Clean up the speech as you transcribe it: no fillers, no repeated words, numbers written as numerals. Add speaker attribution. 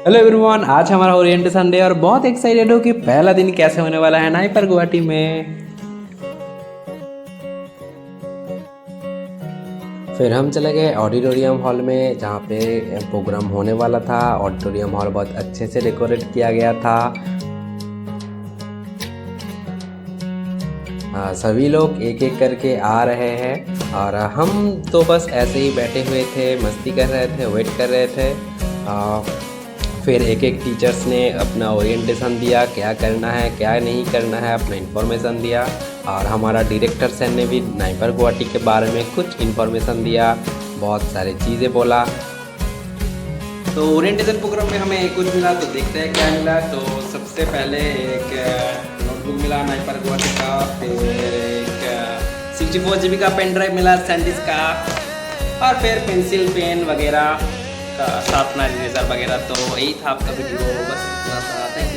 Speaker 1: Hello everyone, आज हमारा orientation day और बहुत एक्साइटेड हूँ कि पहला दिन कैसे होने वाला है नाइपर गुवाहाटी में। फिर हम चले गए ऑडिटोरियम हॉल में जहाँ पे प्रोग्राम होने वाला था। ऑडिटोरियम हॉल बहुत अच्छे से डेकोरेट किया गया था। सभी लोग एक एक करके आ रहे हैं और हम तो बस ऐसे ही बैठे हुए थे, मस्ती कर रहे थे, वेट कर रहे थे। फिर एक एक टीचर्स ने अपना ओरिएंटेशन दिया, क्या करना है क्या नहीं करना है, अपना इन्फॉर्मेशन दिया। और हमारा डायरेक्टर सर ने भी नाइपर गुवाहाटी के बारे में कुछ इन्फॉर्मेशन दिया, बहुत सारी चीज़ें बोला। तो ओरिएंटेशन प्रोग्राम में हमें कुछ मिला, तो देखते हैं क्या मिला। तो सबसे पहले एक नोटबुक मिला नाइपर गुवाहाटी का, फिर एक 64 GB का पेन ड्राइव मिला सैंडिस्क का, और फिर पेंसिल पेन वगैरह का शार्पनर इरेजर वगैरह। तो यही था आपका वीडियो, बस इतना था। थैंक